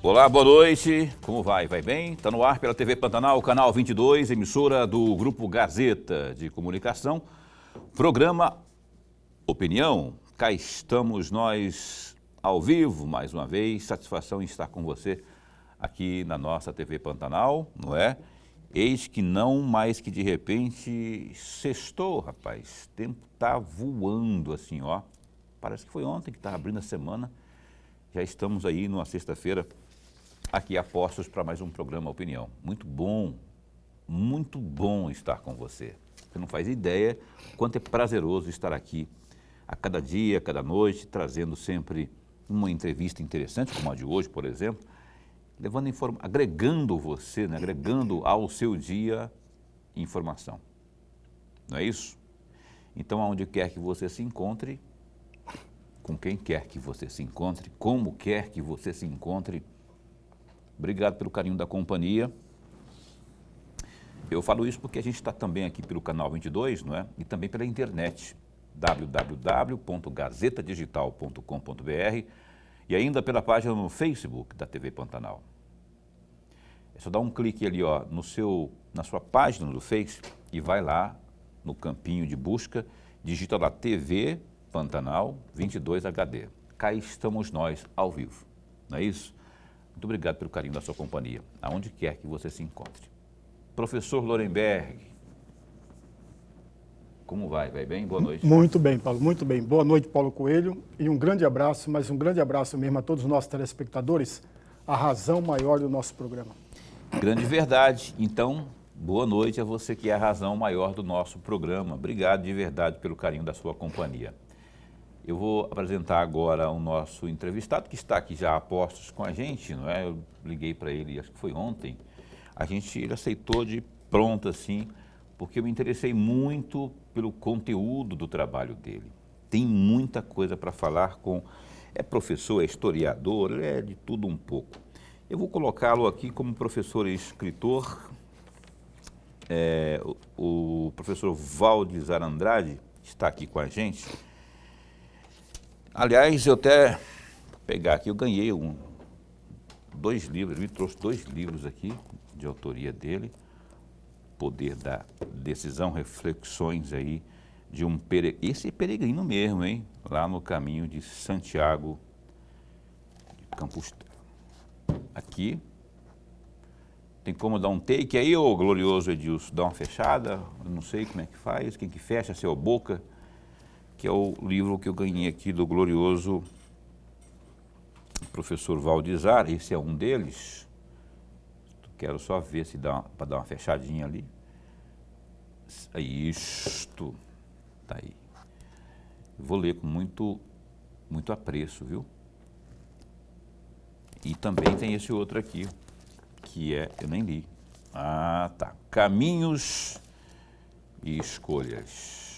Olá, boa noite. Como vai? Vai bem? Está no ar pela TV Pantanal, canal 22, emissora do Grupo Gazeta de Comunicação. Programa Opinião. Cá estamos nós ao vivo, mais uma vez. Satisfação em estar com você aqui na nossa TV Pantanal, não é? Eis que não, mais que de repente sextou, rapaz. O tempo tá voando assim, ó. Parece que foi ontem que estava abrindo a semana. Já estamos aí numa sexta-feira aqui a postos para mais um programa Opinião. Muito bom estar com você. Você não faz ideia quanto é prazeroso estar aqui a cada dia, a cada noite, trazendo sempre uma entrevista interessante, como a de hoje, por exemplo, levando agregando você, né? Agregando ao seu dia informação. Não é isso? Então, aonde quer que você se encontre, com quem quer que você se encontre, como quer que você se encontre, obrigado pelo carinho da companhia. Eu falo isso porque a gente está também aqui pelo canal 22, não é? E também pela internet, www.gazetadigital.com.br e ainda pela página no Facebook da TV Pantanal. É só dar um clique ali, ó, na sua página do Face e vai lá no campinho de busca, digita lá TV Pantanal 22 HD. Cá estamos nós ao vivo, não é isso? Muito obrigado pelo carinho da sua companhia, aonde quer que você se encontre. Professor Lorenberg, como vai? Vai bem? Boa noite. Muito bem, Paulo, muito bem. Boa noite, Paulo Coelho, e um grande abraço, mas um grande abraço mesmo a todos os nossos telespectadores, a razão maior do nosso programa. Grande verdade. Então, boa noite a você que é a razão maior do nosso programa. Obrigado de verdade pelo carinho da sua companhia. Eu vou apresentar agora o nosso entrevistado, que está aqui já a postos com a gente, não é? Eu liguei para ele, acho que foi ontem. Ele aceitou de pronto, assim, porque eu me interessei muito pelo conteúdo do trabalho dele. Tem muita coisa para falar é professor, é historiador, é de tudo um pouco. Eu vou colocá-lo aqui como professor e escritor. O professor Valdizar Andrade está aqui com a gente. Aliás, eu até vou pegar aqui, eu ganhei dois livros, ele me trouxe 2 livros aqui, de autoria dele, Poder da Decisão, reflexões aí de esse é peregrino mesmo, hein? Lá no caminho de Santiago de Compostela. Aqui, tem como dar um take aí, ô glorioso Edilson, dar uma fechada, eu não sei como é que faz, quem que fecha, seu boca, que é o livro que eu ganhei aqui do glorioso professor Valdizar, esse é um deles. Quero só ver se dá para dar uma fechadinha ali. Isto, tá aí. Vou ler com muito apreço, viu? E também tem esse outro aqui, que eu nem li. Ah, tá. Caminhos e Escolhas.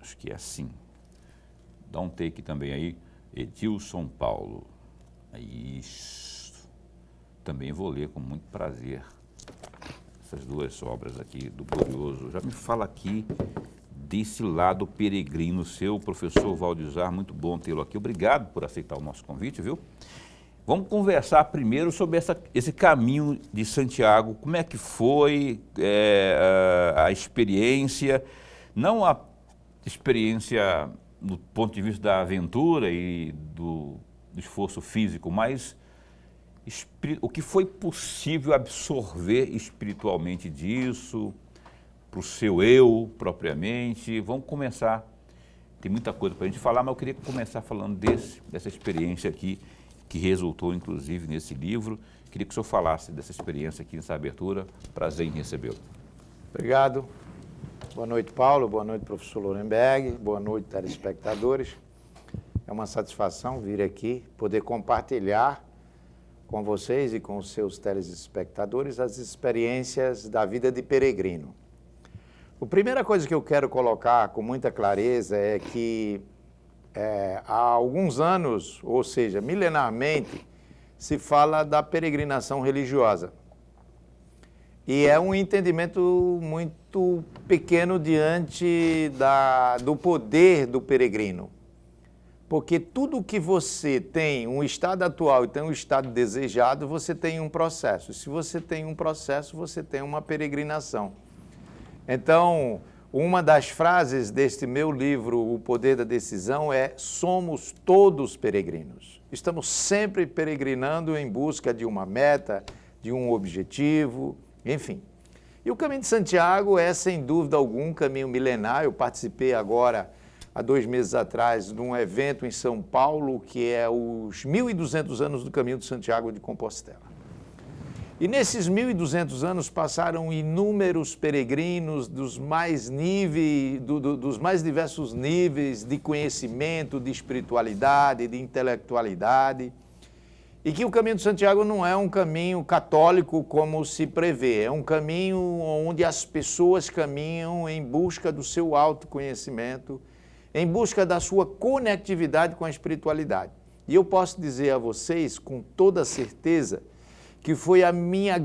Acho que é assim. Dá um take também aí, Edilson Paulo. Isso. Também vou ler com muito prazer essas 2 obras aqui do glorioso. Já me fala aqui desse lado peregrino seu, professor Valdizar, muito bom tê-lo aqui. Obrigado por aceitar o nosso convite, viu? Vamos conversar primeiro sobre esse caminho de Santiago. Como é que foi a experiência, não a experiência do ponto de vista da aventura e do esforço físico, mas o que foi possível absorver espiritualmente disso, para o seu eu propriamente. Vamos começar, tem muita coisa para a gente falar, mas eu queria começar falando dessa experiência aqui, que resultou inclusive nesse livro. Queria que o senhor falasse dessa experiência aqui nessa abertura. Prazer em recebê-lo. Obrigado. Boa noite, Paulo. Boa noite, professor Lorenberg. Boa noite, telespectadores. É uma satisfação vir aqui, poder compartilhar com vocês e com os seus telespectadores as experiências da vida de peregrino. A primeira coisa que eu quero colocar com muita clareza é que há alguns anos, ou seja, milenarmente, se fala da peregrinação religiosa. E é um entendimento muito pequeno diante do poder do peregrino. porque tudo que você tem um estado atual e tem um estado desejado, você tem um processo. Se você tem um processo, você tem uma peregrinação. Então, uma das frases deste meu livro, O Poder da Decisão, é: somos todos peregrinos. Estamos sempre peregrinando em busca de uma meta, de um objetivo, enfim. E o Caminho de Santiago é, sem dúvida algum, um caminho milenar. Eu participei agora, há 2 meses atrás, de um evento em São Paulo, que é os 1.200 anos do Caminho de Santiago de Compostela. E nesses 1.200 anos passaram inúmeros peregrinos dos mais diversos níveis de conhecimento, de espiritualidade, de intelectualidade. E que o Caminho de Santiago não é um caminho católico como se prevê, é um caminho onde as pessoas caminham em busca do seu autoconhecimento, em busca da sua conectividade com a espiritualidade. E eu posso dizer a vocês com toda certeza que foi a minha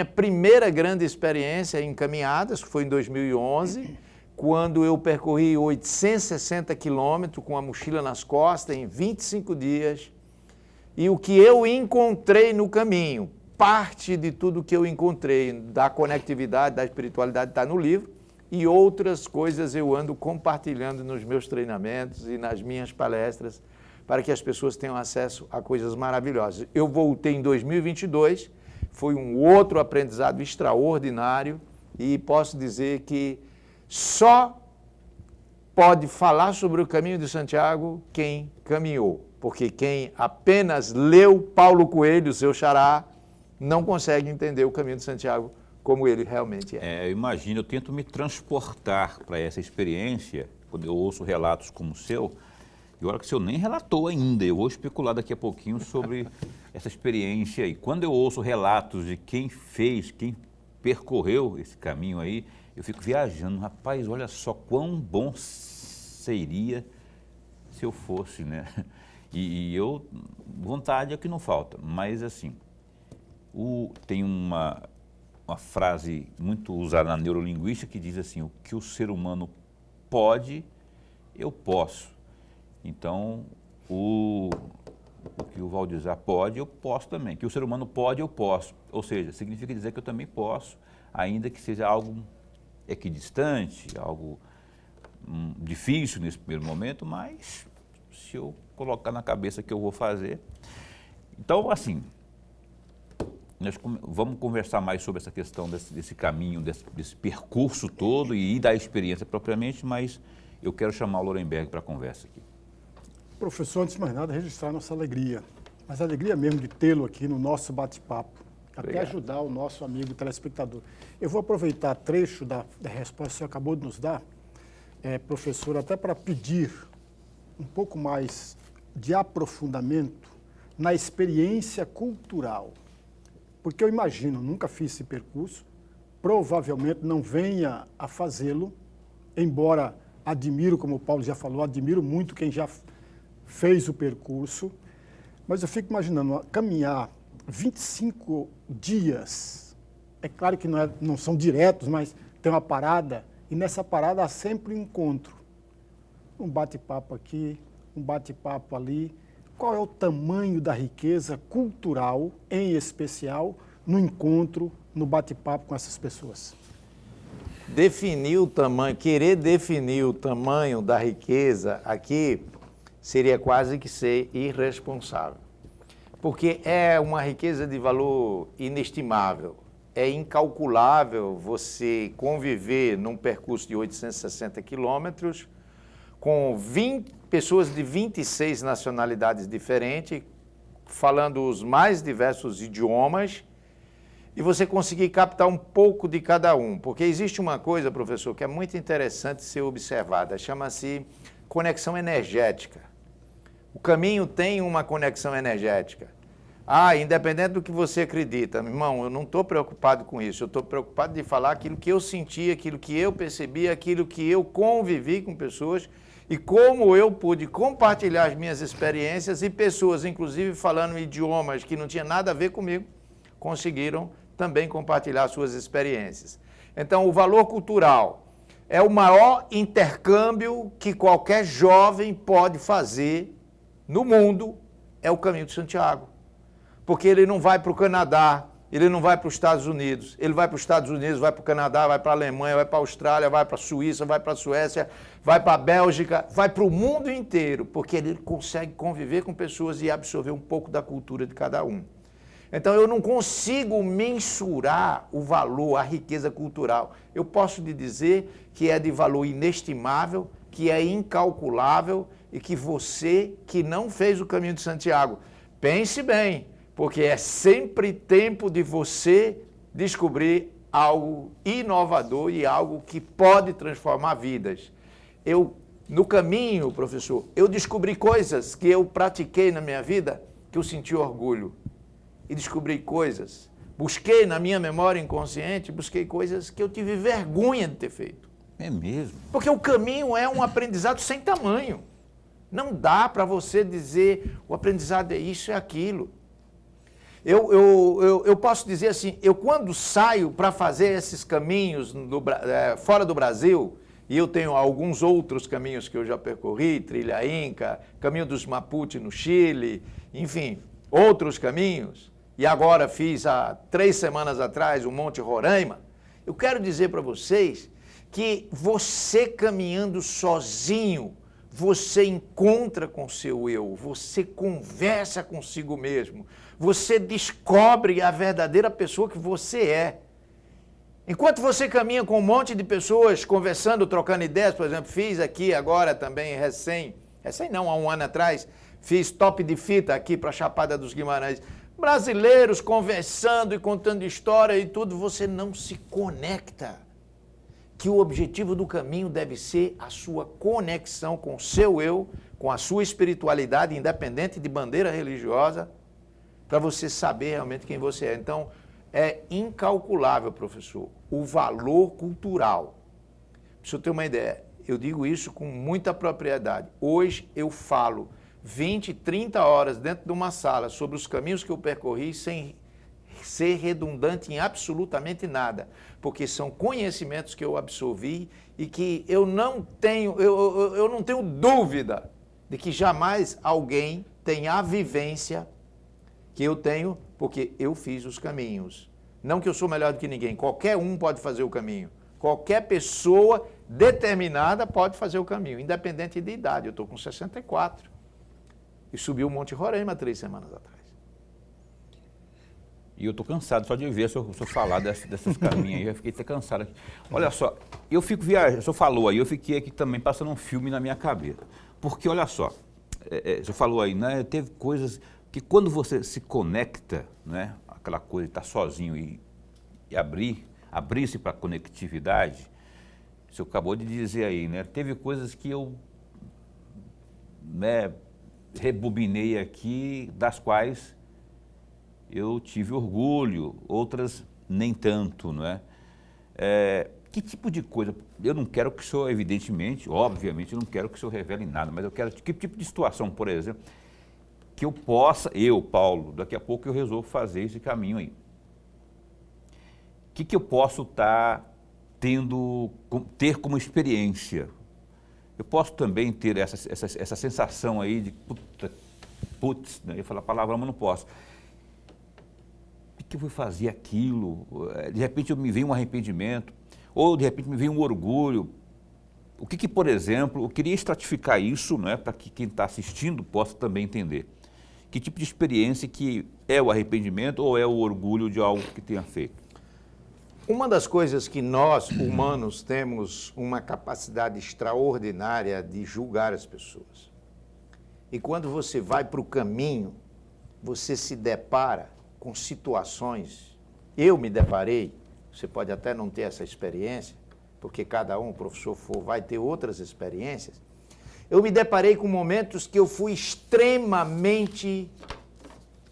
primeira grande experiência em caminhadas, foi em 2011, quando eu percorri 860 quilômetros com a mochila nas costas em 25 dias. E o que eu encontrei no caminho, parte de tudo que eu encontrei, da conectividade, da espiritualidade, está no livro, e outras coisas eu ando compartilhando nos meus treinamentos e nas minhas palestras, para que as pessoas tenham acesso a coisas maravilhosas. Eu voltei em 2022, foi um outro aprendizado extraordinário, e posso dizer que só pode falar sobre o Caminho de Santiago quem caminhou, porque quem apenas leu Paulo Coelho, seu xará, não consegue entender o Caminho de Santiago como ele realmente é. Eu imagino, eu tento me transportar para essa experiência, quando eu ouço relatos como o seu. E olha que o senhor nem relatou ainda, eu vou especular daqui a pouquinho sobre essa experiência aí. Quando eu ouço relatos de quem fez, quem percorreu esse caminho aí, eu fico viajando. Rapaz, olha só quão bom seria se eu fosse, né? E eu, vontade é que não falta, mas assim, tem uma frase muito usada na neurolinguística que diz assim: o que o ser humano pode, eu posso. Então, o que o Valdizar pode, eu posso também. Que o ser humano pode, eu posso. Ou seja, significa dizer que eu também posso, ainda que seja algo equidistante, algo difícil nesse primeiro momento, mas se eu colocar na cabeça que eu vou fazer. Então, assim, nós vamos conversar mais sobre essa questão desse caminho, desse percurso todo e da experiência propriamente, mas eu quero chamar o Lorenberg para a conversa aqui. Professor, antes de mais nada, registrar nossa alegria, mas a alegria mesmo de tê-lo aqui no nosso bate-papo, até ajudar o nosso amigo telespectador. Eu vou aproveitar trecho da resposta que o senhor acabou de nos dar, professor, até para pedir um pouco mais de aprofundamento na experiência cultural, porque eu imagino, nunca fiz esse percurso, provavelmente não venha a fazê-lo, embora admiro, como o Paulo já falou, admiro muito quem já fez o percurso, mas eu fico imaginando caminhar 25 dias, é claro que não são diretos, mas tem uma parada, e nessa parada há sempre um encontro, um bate-papo aqui, um bate-papo ali. Qual é o tamanho da riqueza cultural, em especial, no encontro, no bate-papo com essas pessoas? Querer definir o tamanho da riqueza aqui seria quase que ser irresponsável, porque é uma riqueza de valor inestimável, é incalculável você conviver num percurso de 860 quilômetros com pessoas de 26 nacionalidades diferentes, falando os mais diversos idiomas, e você conseguir captar um pouco de cada um. Porque existe uma coisa, professor, que é muito interessante ser observada, chama-se conexão energética. O caminho tem uma conexão energética. Independente do que você acredita, meu irmão, eu não estou preocupado com isso, eu estou preocupado de falar aquilo que eu senti, aquilo que eu percebi, aquilo que eu convivi com pessoas e como eu pude compartilhar as minhas experiências e pessoas, inclusive falando idiomas que não tinha nada a ver comigo, conseguiram também compartilhar suas experiências. Então, o valor cultural é o maior intercâmbio que qualquer jovem pode fazer no mundo, é o Caminho de Santiago. Porque ele não vai para o Canadá, ele não vai para os Estados Unidos, ele vai para os Estados Unidos, vai para o Canadá, vai para a Alemanha, vai para a Austrália, vai para a Suíça, vai para a Suécia, vai para a Bélgica, vai para o mundo inteiro, porque ele consegue conviver com pessoas e absorver um pouco da cultura de cada um. Então eu não consigo mensurar o valor, a riqueza cultural. Eu posso lhe dizer que é de valor inestimável, que é incalculável e que você que não fez o Caminho de Santiago, pense bem, porque é sempre tempo de você descobrir algo inovador e algo que pode transformar vidas. No caminho, professor, eu descobri coisas que eu pratiquei na minha vida que eu senti orgulho. E descobri coisas, busquei na minha memória inconsciente, busquei coisas que eu tive vergonha de ter feito. É mesmo? Porque o caminho é um aprendizado sem tamanho. Não dá para você dizer o aprendizado é isso, é aquilo. Eu posso dizer assim, eu quando saio para fazer esses caminhos fora do Brasil, e eu tenho alguns outros caminhos que eu já percorri, Trilha Inca, Caminho dos Mapuche no Chile, enfim, outros caminhos, e agora fiz há 3 semanas atrás o Monte Roraima, eu quero dizer para vocês que você caminhando sozinho, você encontra com seu eu, você conversa consigo mesmo, você descobre a verdadeira pessoa que você é. Enquanto você caminha com um monte de pessoas conversando, trocando ideias, por exemplo, fiz aqui agora também há um ano atrás, fiz top de fita aqui para a Chapada dos Guimarães, brasileiros conversando e contando história e tudo, você não se conecta. Que o objetivo do caminho deve ser a sua conexão com o seu eu, com a sua espiritualidade, independente de bandeira religiosa, para você saber realmente quem você é. Então, é incalculável, professor, o valor cultural. Para você ter uma ideia, eu digo isso com muita propriedade. Hoje eu falo 20, 30 horas dentro de uma sala sobre os caminhos que eu percorri sem ser redundante em absolutamente nada, porque são conhecimentos que eu absorvi e que eu não tenho dúvida de que jamais alguém tenha a vivência que eu tenho, porque eu fiz os caminhos. Não que eu sou melhor do que ninguém, qualquer um pode fazer o caminho. Qualquer pessoa determinada pode fazer o caminho, independente de idade. Eu estou com 64 e subi o Monte Roraima 3 semanas atrás. E eu estou cansado só de ver o senhor falar desses caminhos aí, já fiquei até cansado aqui. Olha só, eu fico viajando, o senhor falou aí, eu fiquei aqui também passando um filme na minha cabeça. Porque, olha só, o senhor falou aí, né, teve coisas que quando você se conecta, né, aquela coisa de estar sozinho e abrir-se para a conectividade, o senhor acabou de dizer aí, né, teve coisas que eu, né, rebobinei aqui, das quais eu tive orgulho, outras nem tanto, não é? Que tipo de coisa? Eu não quero que o senhor, evidentemente, obviamente, eu não quero que o senhor revele nada, mas eu quero que tipo de situação, por exemplo, que eu possa, Paulo, daqui a pouco eu resolvo fazer esse caminho aí. O que eu posso ter como experiência? Eu posso também ter essa sensação aí de, putz, né? Eu falo a palavra, mas não posso. Que eu vou fazer aquilo, de repente me vem um arrependimento, ou de repente me vem um orgulho. O que por exemplo, eu queria estratificar isso, né, para que quem está assistindo possa também entender. Que tipo de experiência que é o arrependimento ou é o orgulho de algo que tenha feito? Uma das coisas que nós, humanos, temos uma capacidade extraordinária de julgar as pessoas. E quando você vai para o caminho, você se depara com situações, eu me deparei, você pode até não ter essa experiência, porque cada um, o professor vai ter outras experiências, eu me deparei com momentos que eu fui extremamente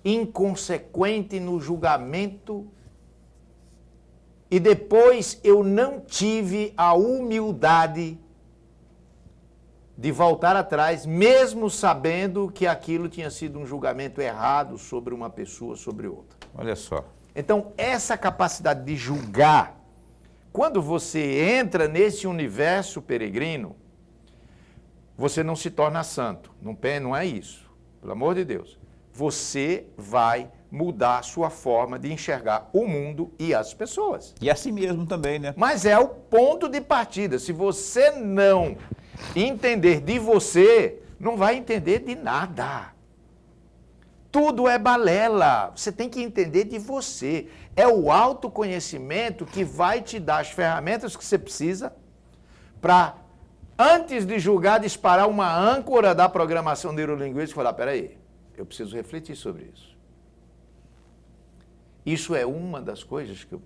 inconsequente no julgamento e depois eu não tive a humildade de voltar atrás, mesmo sabendo que aquilo tinha sido um julgamento errado sobre uma pessoa, sobre outra. Olha só. Então, essa capacidade de julgar quando você entra nesse universo peregrino, você não se torna santo. Não é isso. Pelo amor de Deus. Você vai mudar a sua forma de enxergar o mundo e as pessoas. E assim mesmo também, né? Mas é o ponto de partida. Se você não entender de você, não vai entender de nada. Tudo é balela. Você tem que entender de você. É o autoconhecimento que vai te dar as ferramentas que você precisa para, antes de julgar, disparar uma âncora da programação neurolinguística e falar, peraí, eu preciso refletir sobre isso. Isso é uma das coisas que eu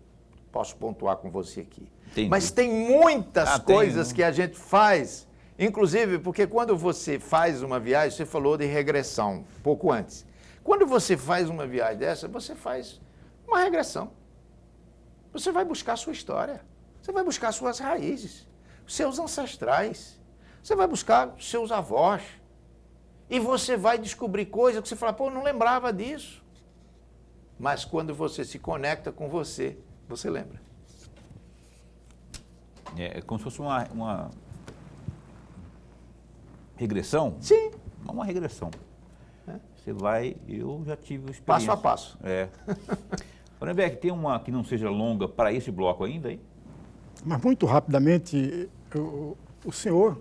posso pontuar com você aqui. Entendi. Mas tem muitas coisas que a gente faz, inclusive porque quando você faz uma viagem, você falou de regressão, pouco antes. Quando você faz uma viagem dessa, você faz uma regressão. Você vai buscar a sua história, você vai buscar suas raízes, seus ancestrais, você vai buscar seus avós. E você vai descobrir coisas que você fala, pô, eu não lembrava disso. Mas quando você se conecta com você, você lembra. É como se fosse uma regressão? Sim. Uma regressão. Você vai, eu já tive experiência. Passo a passo. É. Orenberg, tem uma que não seja longa para esse bloco ainda, hein? Mas muito rapidamente, o senhor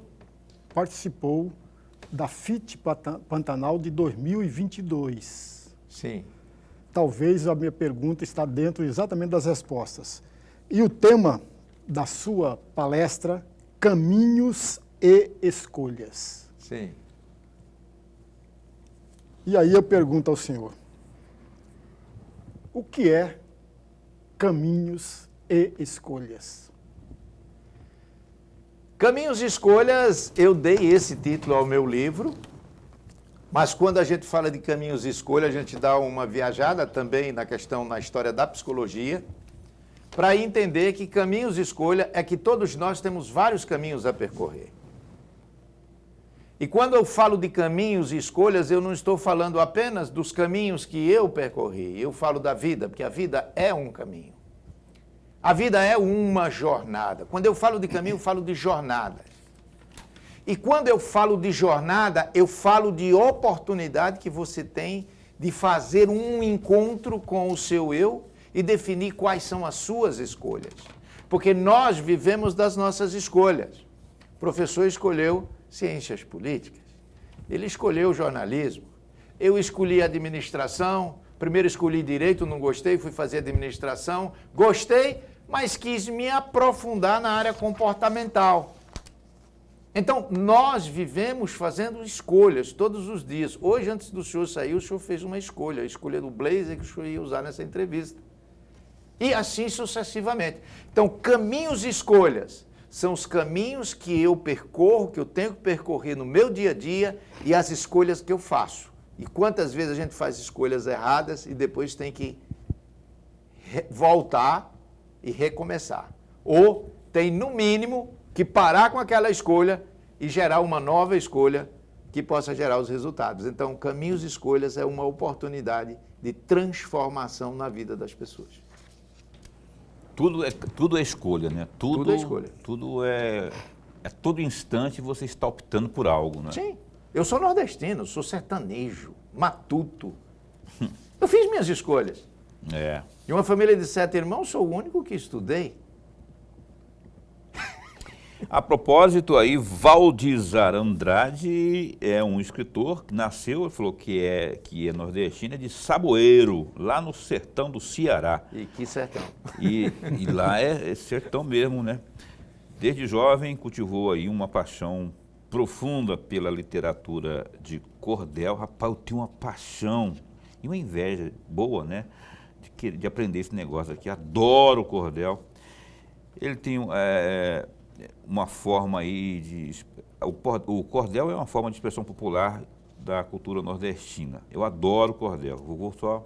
participou da FIT Pantanal de 2022. Sim. Talvez a minha pergunta está dentro exatamente das respostas. E o tema da sua palestra, Caminhos e Escolhas. Sim. E aí eu pergunto ao senhor, o que é caminhos e escolhas? Caminhos e Escolhas, eu dei esse título ao meu livro, mas quando a gente fala de caminhos e escolhas, a gente dá uma viajada também na história da psicologia, para entender que caminhos e escolha é que todos nós temos vários caminhos a percorrer. E quando eu falo de caminhos e escolhas, eu não estou falando apenas dos caminhos que eu percorri, eu falo da vida, porque a vida é um caminho. A vida é uma jornada. Quando eu falo de caminho, eu falo de jornada. E quando eu falo de jornada, eu falo de oportunidade que você tem de fazer um encontro com o seu eu e definir quais são as suas escolhas. Porque nós vivemos das nossas escolhas. O professor escolheu ciências políticas, ele escolheu jornalismo, eu escolhi administração, primeiro escolhi direito, não gostei, fui fazer administração, gostei, mas quis me aprofundar na área comportamental. Então, nós vivemos fazendo escolhas todos os dias. Hoje, antes do senhor sair, o senhor fez uma escolha, a escolha do blazer que o senhor ia usar nessa entrevista. E assim sucessivamente. Então, caminhos e escolhas são os caminhos que eu percorro, que eu tenho que percorrer no meu dia a dia e as escolhas que eu faço. E quantas vezes a gente faz escolhas erradas e depois tem que voltar e recomeçar. Ou tem, no mínimo, que parar com aquela escolha e gerar uma nova escolha que possa gerar os resultados. Então, caminhos e escolhas é uma oportunidade de transformação na vida das pessoas. Tudo é escolha, né? Tudo é escolha. Tudo é todo instante você está optando por algo, né? Sim. Eu sou nordestino, sou sertanejo, matuto. Eu fiz minhas escolhas. É. De uma família de 7 irmãos, sou o único que estudei. A propósito aí, Valdizar Andrade é um escritor que nasceu, ele falou que é nordestino, é de Saboeiro, lá no sertão do Ceará. E que sertão. E lá é sertão mesmo, né? Desde jovem cultivou aí uma paixão profunda pela literatura de cordel. Rapaz, eu tenho uma paixão e uma inveja boa, né? De aprender esse negócio aqui. Adoro cordel. Ele tem uma forma aí de... O cordel é uma forma de expressão popular da cultura nordestina. Eu adoro cordel. Vou só...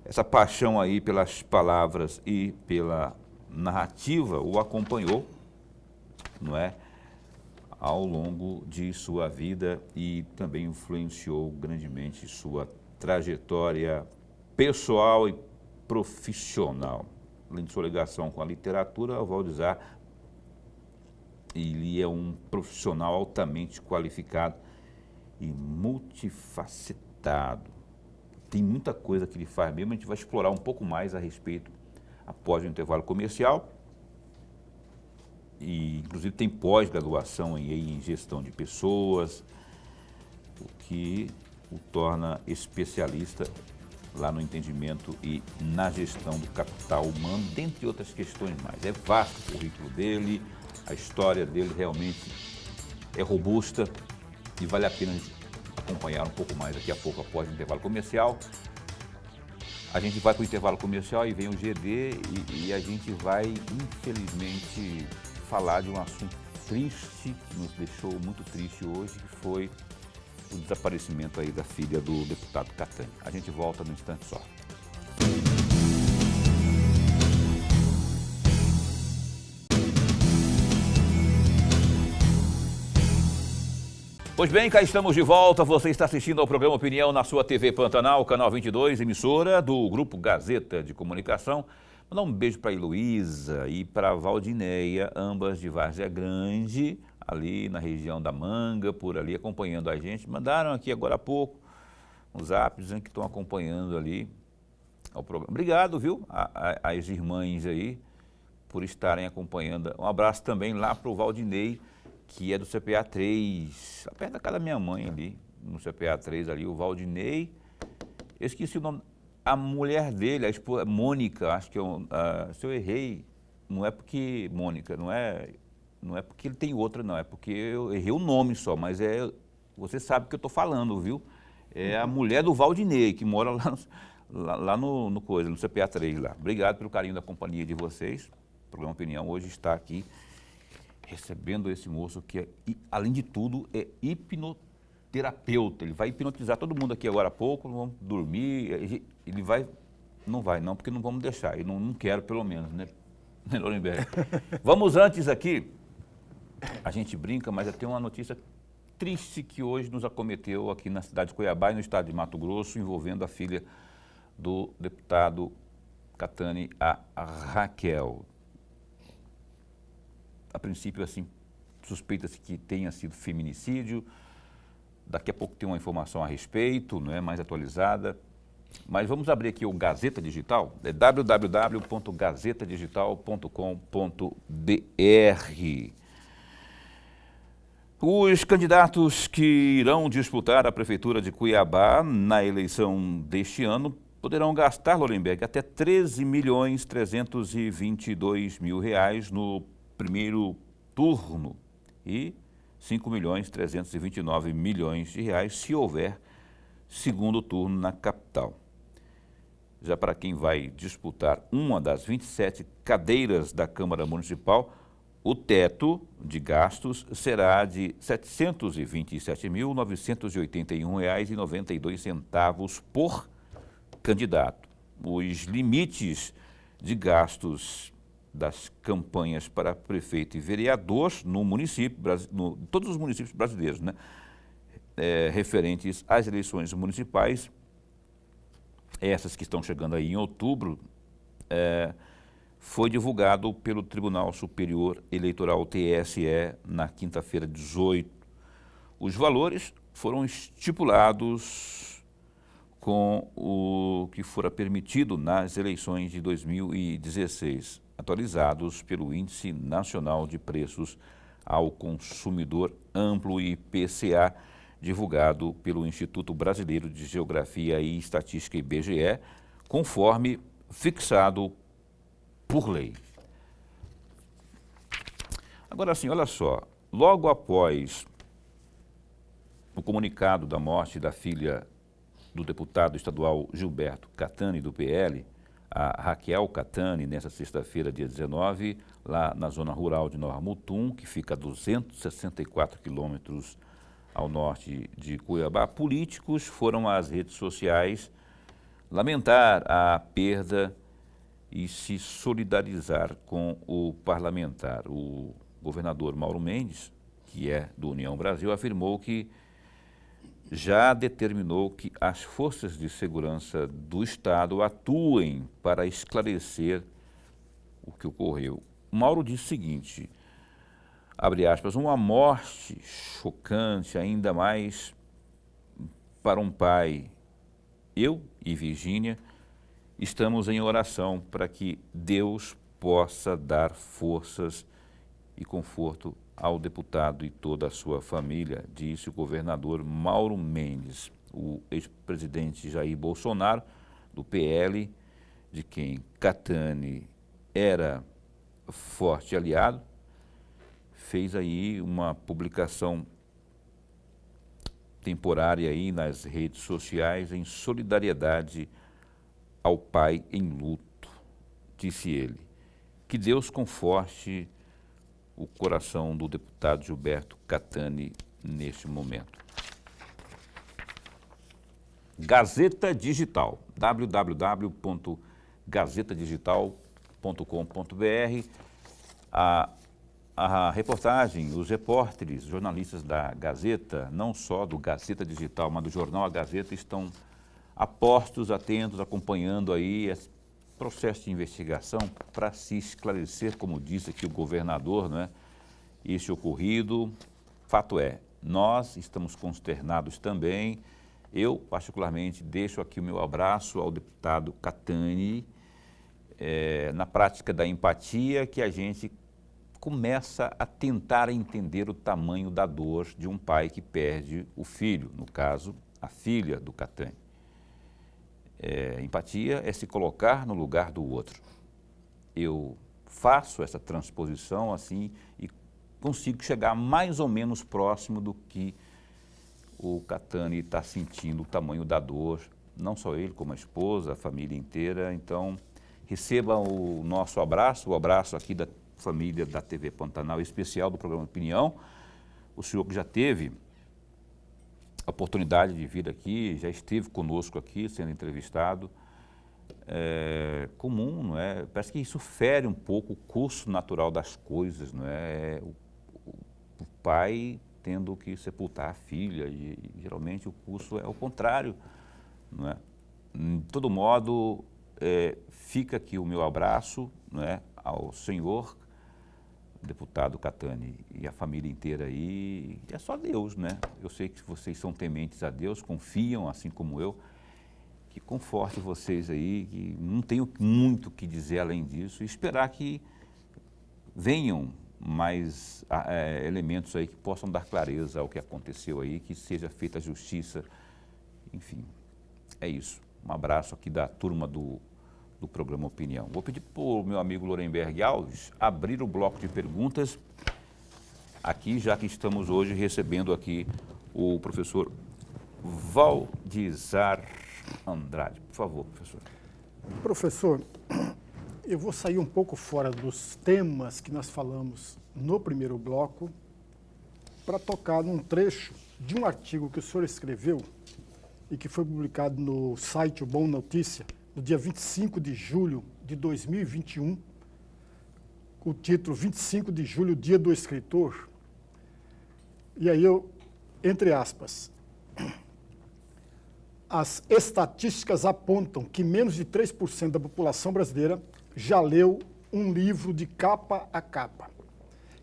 Essa paixão aí pelas palavras e pela narrativa o acompanhou, não é? Ao longo de sua vida e também influenciou grandemente sua trajetória pessoal e profissional. além de sua ligação com a literatura, o Valdizar, ele é um profissional altamente qualificado e multifacetado. Tem muita coisa que ele faz mesmo, a gente vai explorar um pouco mais a respeito após o intervalo comercial. E, inclusive, tem pós-graduação em gestão de pessoas, o que o torna especialista lá no entendimento e na gestão do capital humano, dentre outras questões mais. É vasto o currículo dele, a história dele realmente é robusta e vale a pena acompanhar um pouco mais daqui a pouco após o intervalo comercial. A gente vai para o intervalo comercial e vem o GD e a gente vai, infelizmente, falar de um assunto triste, que nos deixou muito triste hoje, que foi o desaparecimento aí da filha do deputado Cattani. A gente volta num instante só. Pois bem, cá estamos de volta. Você está assistindo ao programa Opinião na sua TV Pantanal, canal 22, emissora do Grupo Gazeta de Comunicação. Mandar um beijo para a Heloísa e para a Valdineia, ambas de Várzea Grande, ali na região da Manga, por ali, acompanhando a gente. Mandaram aqui agora há pouco uns zaps dizendo que estão acompanhando ali o programa. Obrigado, viu, às irmãs aí, por estarem acompanhando. Um abraço também lá para o Valdinei, que é do CPA 3, perto da casa da minha mãe ali, no CPA 3 ali, o Valdinei. Eu esqueci o nome. A mulher dele, a esposa, Mônica, acho que se eu errei, não é porque Mônica, não é porque ele tem outra, não, é porque eu errei o nome só, mas você sabe o que eu estou falando, viu? É a mulher do Valdinei, que mora lá no CPA 3 lá. Obrigado pelo carinho da companhia de vocês. O programa Opinião hoje está aqui recebendo esse moço que, além de tudo, é hipnoterapeuta. Ele vai hipnotizar todo mundo aqui agora há pouco, vamos dormir. Ele vai, não, porque não vamos deixar. Eu não quero, pelo menos, né, Lorenberg? Vamos antes aqui, a gente brinca, mas tem uma notícia triste que hoje nos acometeu aqui na cidade de Cuiabá e no estado de Mato Grosso, envolvendo a filha do deputado Cattani, a Raquel. A princípio, assim, suspeita-se que tenha sido feminicídio. Daqui a pouco tem uma informação a respeito, não é mais atualizada. Mas vamos abrir aqui o Gazeta Digital, é www.gazetadigital.com.br. Os candidatos que irão disputar a Prefeitura de Cuiabá na eleição deste ano poderão gastar, Lorenberg, até R$ 13.322.000 no primeiro turno e R$ 5.329.000 se houver segundo turno na capital. Já para quem vai disputar uma das 27 cadeiras da Câmara Municipal, o teto de gastos será de R$ 727.981,92 por candidato. Os limites de gastos das campanhas para prefeito e vereador no município, todos os municípios brasileiros, né? Referentes às eleições municipais, essas que estão chegando aí em outubro, foi divulgado pelo Tribunal Superior Eleitoral, TSE, na quinta-feira 18. Os valores foram estipulados com o que fora permitido nas eleições de 2016, atualizados pelo Índice Nacional de Preços ao Consumidor Amplo, IPCA, divulgado pelo Instituto Brasileiro de Geografia e Estatística, IBGE, conforme fixado por lei. Agora sim, olha só, logo após o comunicado da morte da filha do deputado estadual Gilberto Cattani, do PL, a Raquel Cattani, nessa sexta-feira, dia 19, lá na zona rural de Nova Mutum, que fica a 264 quilômetros ao norte de Cuiabá, políticos foram às redes sociais lamentar a perda e se solidarizar com o parlamentar. O governador Mauro Mendes, que é do União Brasil, afirmou que já determinou que as forças de segurança do Estado atuem para esclarecer o que ocorreu. Mauro disse o seguinte, abre aspas, uma morte chocante, ainda mais para um pai. Eu e Virgínia estamos em oração para que Deus possa dar forças e conforto ao deputado e toda a sua família, disse o governador Mauro Mendes. O ex-presidente Jair Bolsonaro, do PL, de quem Catani era forte aliado, fez aí uma publicação temporária aí nas redes sociais em solidariedade ao pai em luto, disse ele. Que Deus conforte o coração do deputado Gilberto Catani neste momento. Gazeta Digital, www.gazetadigital.com.br. A reportagem, os repórteres, jornalistas da Gazeta, não só do Gazeta Digital, mas do jornal A Gazeta, estão apostos, atentos, acompanhando aí esse processo de investigação para se esclarecer, como disse aqui o governador, né, esse ocorrido. Fato é, nós estamos consternados também. Eu, particularmente, deixo aqui o meu abraço ao deputado Catani, na prática da empatia, que a gente começa a tentar entender o tamanho da dor de um pai que perde o filho, no caso, a filha do Catani. Empatia é se colocar no lugar do outro. Eu faço essa transposição assim e consigo chegar mais ou menos próximo do que o Catani está sentindo, o tamanho da dor, não só ele, como a esposa, a família inteira. Então, receba o nosso abraço, o abraço aqui da família da TV Pantanal, especial do programa Opinião. O senhor que já teve a oportunidade de vir aqui, já esteve conosco aqui, sendo entrevistado. É comum, não é? Parece que isso fere um pouco o curso natural das coisas, não é? O pai tendo que sepultar a filha, e geralmente o curso é o contrário, não é? De todo modo, fica aqui o meu abraço, não é, ao senhor deputado Catani e a família inteira aí. É só Deus, né? Eu sei que vocês são tementes a Deus, confiam, assim como eu, que conforte vocês aí, que não tenho muito o que dizer além disso, e esperar que venham mais elementos aí que possam dar clareza ao que aconteceu aí, que seja feita a justiça, enfim, é isso. Um abraço aqui da turma do programa Opinião. Vou pedir para o meu amigo Lorenberg Alves abrir o bloco de perguntas aqui, já que estamos hoje recebendo aqui o professor Valdizar Andrade. Por favor, professor. Professor, eu vou sair um pouco fora dos temas que nós falamos no primeiro bloco para tocar num trecho de um artigo que o senhor escreveu e que foi publicado no site O Bom Notícia, no dia 25 de julho de 2021, o título 25 de julho, Dia do Escritor. E aí eu, entre aspas, as estatísticas apontam que menos de 3% da população brasileira já leu um livro de capa a capa,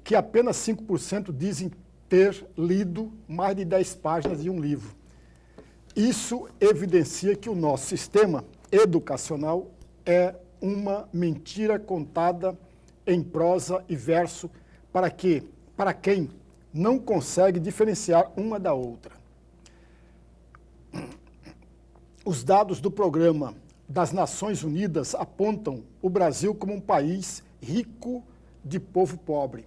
que apenas 5% dizem ter lido mais de 10 páginas de um livro. Isso evidencia que o nosso sistema educacional é uma mentira contada em prosa e verso para quem não consegue diferenciar uma da outra. Os dados do Programa das Nações Unidas apontam o Brasil como um país rico de povo pobre,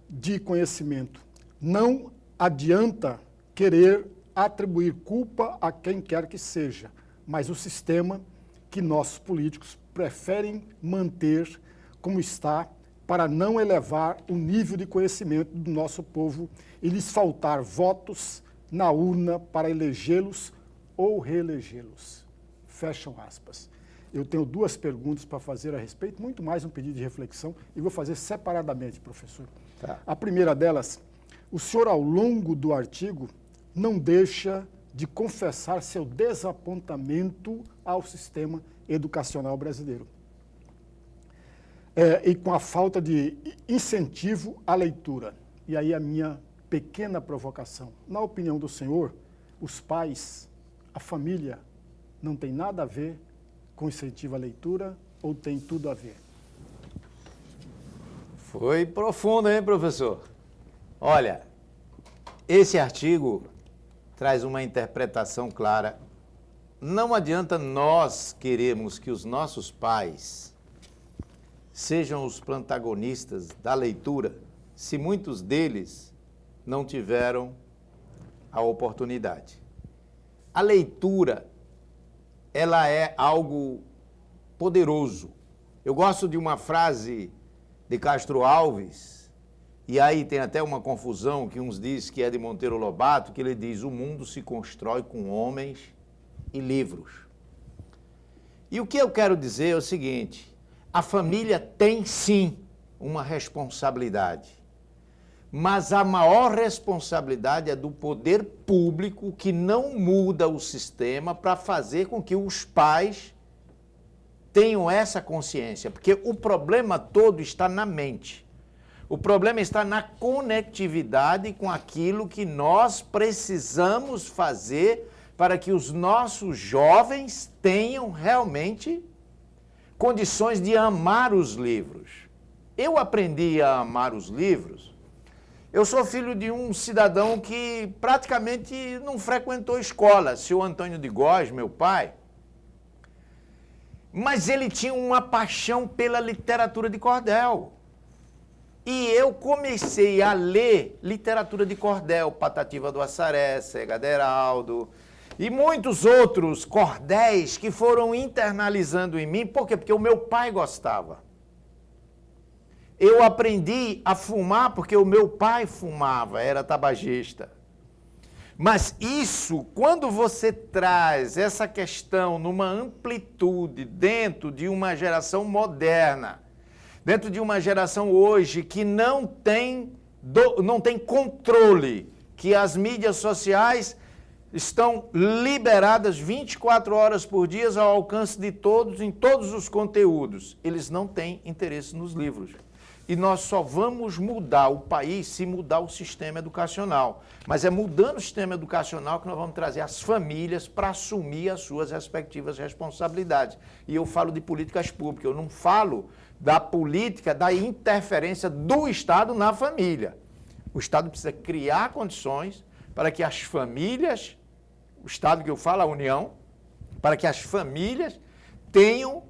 de conhecimento. Não adianta querer atribuir culpa a quem quer que seja, mas o sistema que nossos políticos preferem manter como está para não elevar o nível de conhecimento do nosso povo e lhes faltar votos na urna para elegê-los ou reelegê-los. Fecham aspas. Eu tenho duas perguntas para fazer a respeito, muito mais um pedido de reflexão, e vou fazer separadamente, professor. Tá. A primeira delas, o senhor, ao longo do artigo, não deixa de confessar seu desapontamento ao sistema educacional brasileiro. e com a falta de incentivo à leitura. E aí a minha pequena provocação. Na opinião do senhor, os pais, a família, não tem nada a ver com incentivo à leitura ou tem tudo a ver? Foi profundo, hein, professor? Olha, esse artigo traz uma interpretação clara. Não adianta nós queremos que os nossos pais sejam os protagonistas da leitura se muitos deles não tiveram a oportunidade. A leitura, ela é algo poderoso. Eu gosto de uma frase de Castro Alves, e aí tem até uma confusão que uns dizem que é de Monteiro Lobato, que ele diz: o mundo se constrói com homens e livros. E o que eu quero dizer é o seguinte: a família tem sim uma responsabilidade, mas a maior responsabilidade é do poder público, que não muda o sistema para fazer com que os pais tenham essa consciência, porque o problema todo está na mente. O problema está na conectividade com aquilo que nós precisamos fazer para que os nossos jovens tenham realmente condições de amar os livros. Eu aprendi a amar os livros. Eu sou filho de um cidadão que praticamente não frequentou escola, seu Antônio de Góes, meu pai. Mas ele tinha uma paixão pela literatura de cordel. E eu comecei a ler literatura de cordel, Patativa do Assaré, Cega Deraldo, e muitos outros cordéis que foram internalizando em mim. Por quê? Porque o meu pai gostava. Eu aprendi a fumar porque o meu pai fumava, era tabagista. Mas isso, quando você traz essa questão numa amplitude dentro de uma geração moderna, dentro de uma geração hoje que não tem controle, que as mídias sociais estão liberadas 24 horas por dia ao alcance de todos, em todos os conteúdos. Eles não têm interesse nos livros. E nós só vamos mudar o país se mudar o sistema educacional. Mas é mudando o sistema educacional que nós vamos trazer as famílias para assumir as suas respectivas responsabilidades. E eu falo de políticas públicas, eu não falo da política, da interferência do Estado na família. O Estado precisa criar condições para que as famílias, o Estado que eu falo, a União, para que as famílias tenham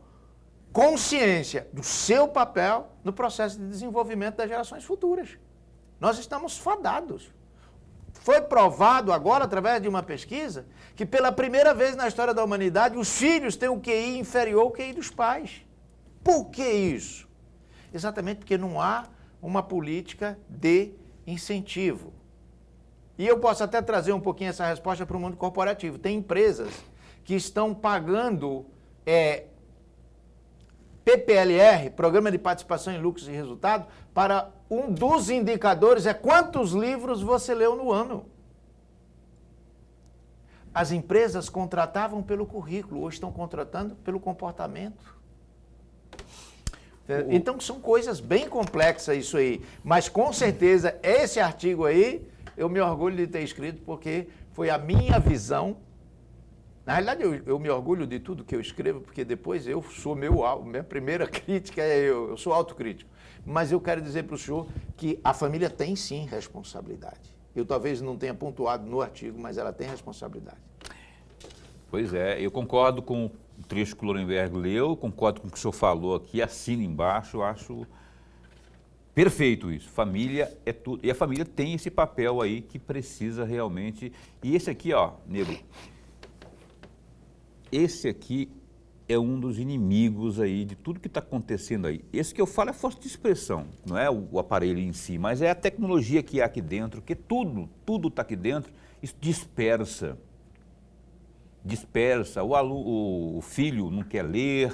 consciência do seu papel no processo de desenvolvimento das gerações futuras. Nós estamos fadados. Foi provado agora, através de uma pesquisa, que pela primeira vez na história da humanidade, os filhos têm o QI inferior ao QI dos pais. Por que isso? Exatamente porque não há uma política de incentivo. E eu posso até trazer um pouquinho essa resposta para o mundo corporativo. Tem empresas que estão pagando PPLR, Programa de Participação em Lucros e Resultados, para um dos indicadores é quantos livros você leu no ano. As empresas contratavam pelo currículo, hoje estão contratando pelo comportamento. Então são coisas bem complexas isso aí, mas com certeza esse artigo aí, eu me orgulho de ter escrito porque foi a minha visão. Na realidade, eu me orgulho de tudo que eu escrevo, porque depois eu sou minha primeira crítica é eu sou autocrítico. Mas eu quero dizer para o senhor que a família tem sim responsabilidade. Eu talvez não tenha pontuado no artigo, mas ela tem responsabilidade. Pois é, eu concordo com o trecho que o Lorenberg leu, concordo com o que o senhor falou aqui, assino embaixo, eu acho perfeito isso. Família é tudo. E a família tem esse papel aí que precisa realmente. E esse aqui, ó, nego. Esse aqui é um dos inimigos aí de tudo que está acontecendo aí. Esse que eu falo é força de expressão, não é o aparelho em si, mas é a tecnologia que há aqui dentro, que tudo está aqui dentro, isso dispersa. O filho não quer ler,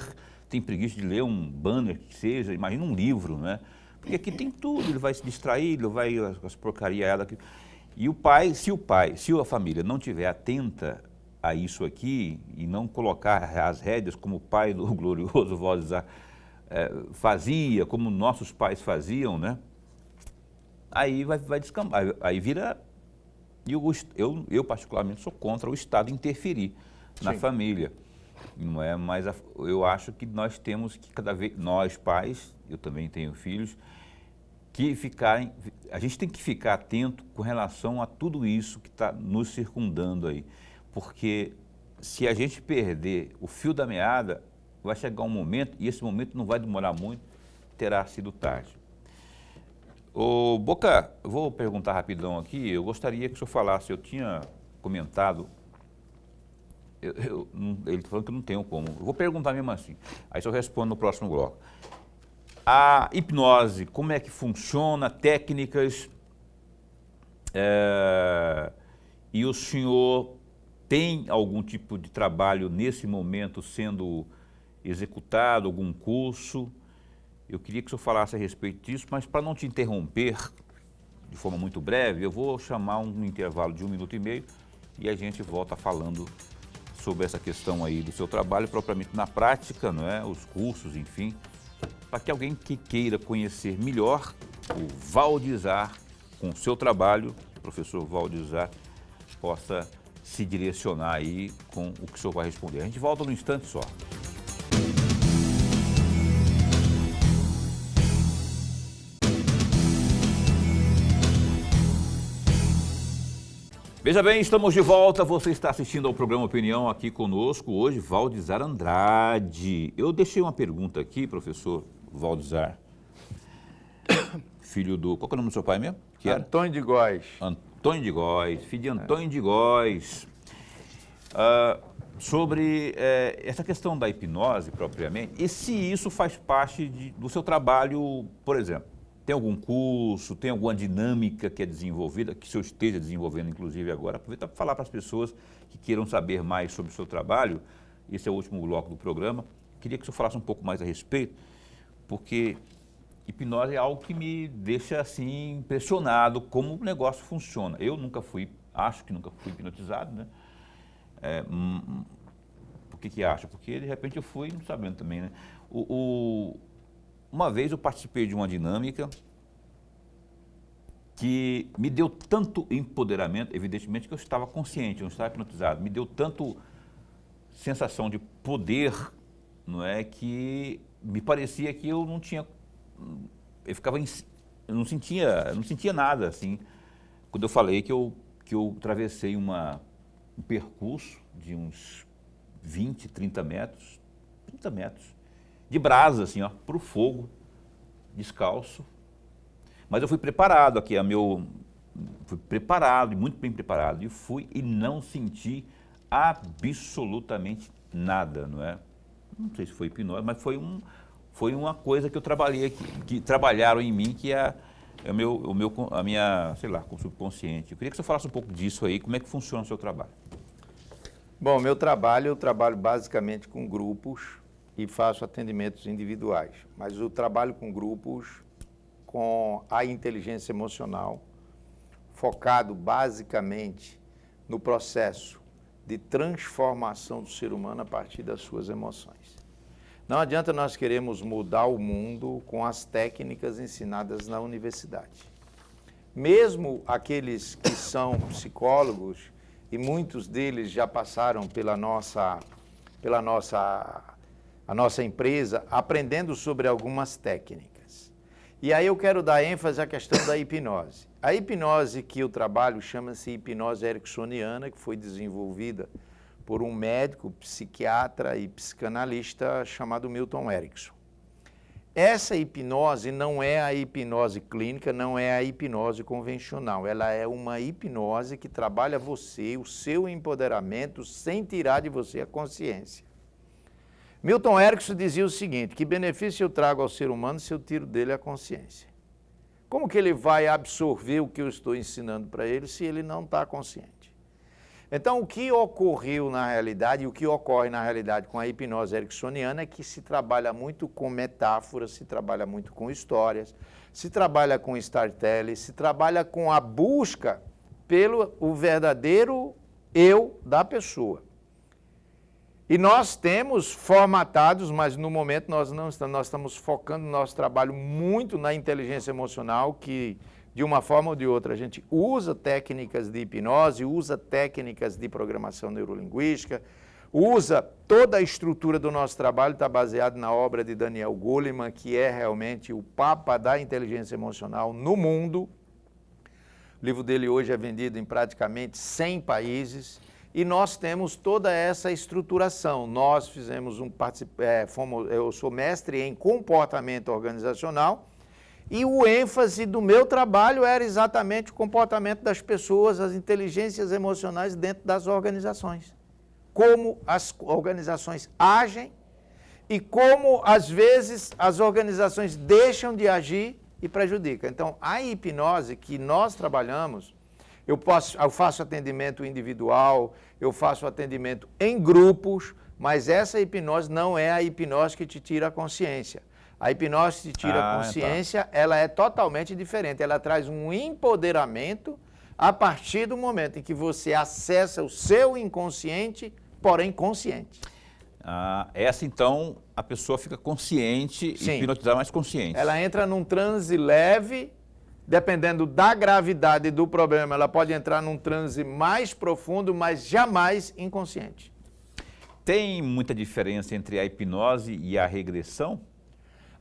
tem preguiça de ler um banner que seja, imagina um livro, né? Porque aqui tem tudo, ele vai se distrair, ele vai as porcarias. E se a família não estiver atenta a isso aqui e não colocar as rédeas, como o pai do glorioso Valdizar fazia, como nossos pais faziam, né? Aí vai descambar, aí vira... E eu particularmente sou contra o Estado interferir na família, não é? Mas eu acho que nós temos que cada vez, nós pais, eu também tenho filhos, a gente tem que ficar atento com relação a tudo isso que está nos circundando aí, porque se a gente perder o fio da meada, vai chegar um momento, e esse momento não vai demorar muito, terá sido tarde. Ô, Boca, eu vou perguntar rapidão aqui, eu gostaria que o senhor falasse, eu tinha comentado, ele falou que eu não tenho como, eu vou perguntar mesmo assim, aí o senhor responde no próximo bloco. A hipnose, como é que funciona, técnicas, e o senhor tem algum tipo de trabalho nesse momento sendo executado, algum curso? Eu queria que o senhor falasse a respeito disso, mas para não te interromper de forma muito breve, eu vou chamar um intervalo de 1 minuto e meio e a gente volta falando sobre essa questão aí do seu trabalho, propriamente na prática, não é? Os cursos, enfim, para que alguém que queira conhecer melhor o Valdizar com o seu trabalho, o professor Valdizar, possa se direcionar aí com o que o senhor vai responder. A gente volta num instante só. Veja bem, estamos de volta, você está assistindo ao programa Opinião aqui conosco, hoje Valdizar Andrade. Eu deixei uma pergunta aqui, professor Valdizar, filho do... Qual é o nome do seu pai mesmo? Que era? Antônio de Góes. Antônio de Góes, filho de Antônio de Góes. Sobre essa questão da hipnose propriamente, e se isso faz parte do seu trabalho, por exemplo, tem algum curso, tem alguma dinâmica que é desenvolvida, que o senhor esteja desenvolvendo inclusive agora? Aproveita para falar para as pessoas que queiram saber mais sobre o seu trabalho, esse é o último bloco do programa, queria que o senhor falasse um pouco mais a respeito, porque hipnose é algo que me deixa assim impressionado como o negócio funciona. Eu nunca fui, acho que nunca fui hipnotizado, né? Por que acha? Porque de repente eu fui não sabendo também, né? Uma vez eu participei de uma dinâmica que me deu tanto empoderamento, evidentemente que eu estava consciente, eu não estava hipnotizado, me deu tanto sensação de poder, não é, que me parecia que eu não tinha, eu não sentia nada, assim, quando eu falei que eu atravessei um percurso de uns 20, 30 metros, de brasa, assim, ó, para o fogo, descalço. Mas eu fui preparado aqui, fui preparado, muito bem preparado, e fui e não senti absolutamente nada, não é? Não sei se foi hipnose, mas foi uma coisa que eu trabalhei aqui, que trabalharam em mim, que é a minha, sei lá, com o subconsciente. Eu queria que você falasse um pouco disso aí, como é que funciona o seu trabalho? Bom, eu trabalho basicamente com grupos e faço atendimentos individuais, mas eu trabalho com grupos com a inteligência emocional, focado basicamente no processo de transformação do ser humano a partir das suas emoções. Não adianta nós queremos mudar o mundo com as técnicas ensinadas na universidade. Mesmo aqueles que são psicólogos, e muitos deles já passaram pela nossa empresa, aprendendo sobre algumas técnicas. E aí eu quero dar ênfase à questão da hipnose. A hipnose que eu trabalho chama-se hipnose ericksoniana, que foi desenvolvida por um médico, psiquiatra e psicanalista chamado Milton Erickson. Essa hipnose não é a hipnose clínica, não é a hipnose convencional. Ela é uma hipnose que trabalha você, o seu empoderamento, sem tirar de você a consciência. Milton Erickson dizia o seguinte, que benefício eu trago ao ser humano se eu tiro dele a consciência? Como que ele vai absorver o que eu estou ensinando para ele se ele não está consciente? Então, o que ocorreu na realidade, e o que ocorre na realidade com a hipnose ericksoniana é que se trabalha muito com metáforas, se trabalha muito com histórias, se trabalha com storytelling, se trabalha com a busca pelo o verdadeiro eu da pessoa. E nós temos formatados, mas no momento nós não estamos, nós estamos focando o nosso trabalho muito na inteligência emocional, que de uma forma ou de outra a gente usa técnicas de hipnose, usa técnicas de programação neurolinguística, usa toda a estrutura do nosso trabalho, está baseado na obra de Daniel Goleman, que é realmente o papa da inteligência emocional no mundo. O livro dele hoje é vendido em praticamente 100 países e nós temos toda essa estruturação. Nós fizemos eu sou mestre em comportamento organizacional e o ênfase do meu trabalho era exatamente o comportamento das pessoas, as inteligências emocionais dentro das organizações. Como as organizações agem e como, às vezes, as organizações deixam de agir e prejudicam. Então, a hipnose que nós trabalhamos, eu faço atendimento individual, eu faço atendimento em grupos, mas essa hipnose não é a hipnose que te tira a consciência. A hipnose que te tira a consciência, ela é totalmente diferente. Ela traz um empoderamento a partir do momento em que você acessa o seu inconsciente, porém consciente. Essa, então, a pessoa fica consciente, Sim. Hipnotizar mais consciente. Ela entra num transe leve, dependendo da gravidade do problema, ela pode entrar num transe mais profundo, mas jamais inconsciente. Tem muita diferença entre a hipnose e a regressão?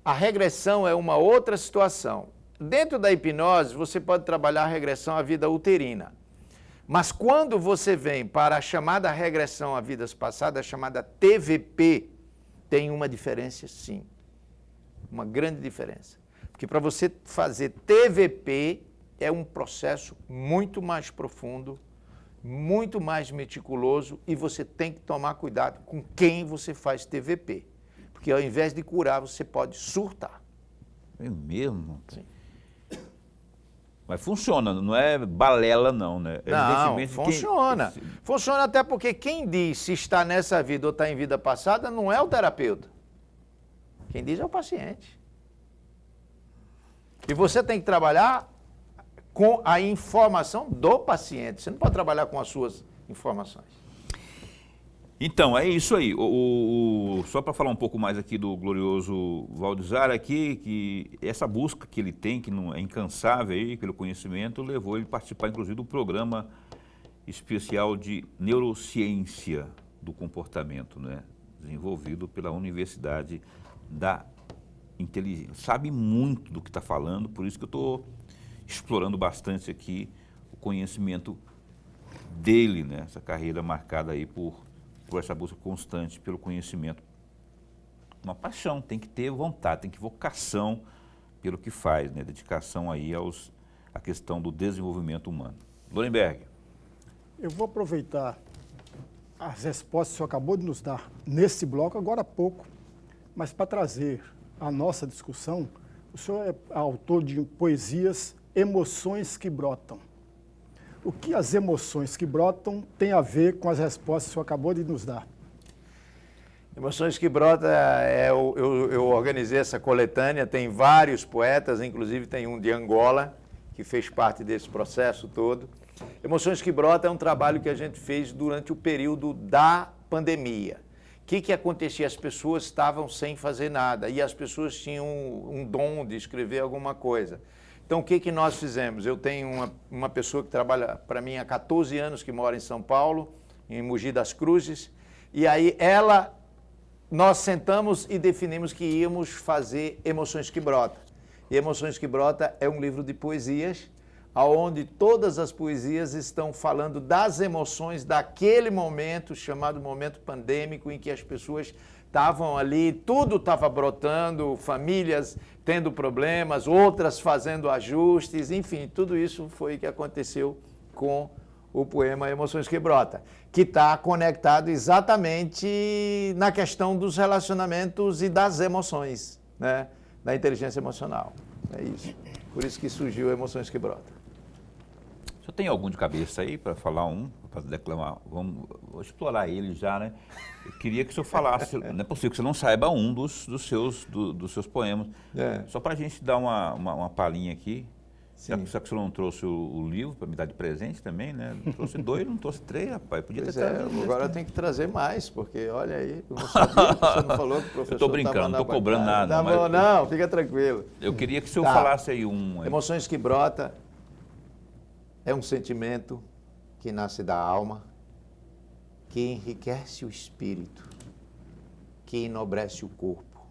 A regressão é uma outra situação. Dentro da hipnose, você pode trabalhar a regressão à vida uterina. Mas quando você vem para a chamada regressão a vidas passadas, a chamada TVP, tem uma diferença sim. Uma grande diferença. Porque para você fazer TVP é um processo muito mais profundo, muito mais meticuloso e você tem que tomar cuidado com quem você faz TVP. Porque ao invés de curar, você pode surtar. É mesmo? Sim. Mas funciona, não é balela não, né? Não, funciona. Funciona até porque quem diz se está nessa vida ou está em vida passada não é o terapeuta. Quem diz é o paciente. E você tem que trabalhar com a informação do paciente. Você não pode trabalhar com as suas informações. Então, é isso aí. Só para falar um pouco mais aqui do glorioso Valdizar aqui, que essa busca que ele tem, que não é incansável aí, pelo conhecimento, levou ele a participar, inclusive, do programa especial de neurociência do comportamento, né? Desenvolvido pela Universidade da Inteligência. Sabe muito do que está falando, por isso que eu estou explorando bastante aqui o conhecimento dele, né? Essa carreira marcada aí por essa busca constante pelo conhecimento. Uma paixão, tem que ter vontade, tem que vocação pelo que faz, né? Dedicação aí à questão do desenvolvimento humano. Lorenberg. Eu vou aproveitar as respostas que o senhor acabou de nos dar nesse bloco, agora há pouco, mas para trazer a nossa discussão, o senhor é autor de poesias Emoções que Brotam. O que as emoções que brotam têm a ver com as respostas que o senhor acabou de nos dar? Emoções que Brotam, eu organizei essa coletânea, tem vários poetas, inclusive tem um de Angola, que fez parte desse processo todo. Emoções que Brotam é um trabalho que a gente fez durante o período da pandemia. O que acontecia? As pessoas estavam sem fazer nada e as pessoas tinham um dom de escrever alguma coisa. Então, o que nós fizemos? Eu tenho uma pessoa que trabalha para mim há 14 anos, que mora em São Paulo, em Mogi das Cruzes, e aí nós sentamos e definimos que íamos fazer Emoções que Brotam. E Emoções que Brotam é um livro de poesias, onde todas as poesias estão falando das emoções daquele momento, chamado momento pandêmico, em que as pessoas estavam ali, tudo estava brotando, famílias tendo problemas, outras fazendo ajustes, enfim, tudo isso foi o que aconteceu com o poema Emoções que Brotam, que está conectado exatamente na questão dos relacionamentos e das emoções, né? Da inteligência emocional. É isso. Por isso que surgiu Emoções que Brotam. O senhor tem algum de cabeça aí para falar para declamar? Vou explorar ele já, né? Eu queria que o senhor falasse, não é possível que você não saiba um dos seus poemas. Só para a gente dar uma palhinha aqui. Já que o senhor não trouxe o livro para me dar de presente também, né? Não trouxe 2, não trouxe 3, rapaz. Podia ter trazido. Agora eu tenho que trazer mais, porque olha aí, eu não sabia que você não falou que o professor. Eu estou brincando, não estou cobrando nada. Tá bom, não, fica tranquilo. Eu queria que o senhor falasse aí Emoções que brota é um sentimento que nasce da alma, que enriquece o espírito, que enobrece o corpo,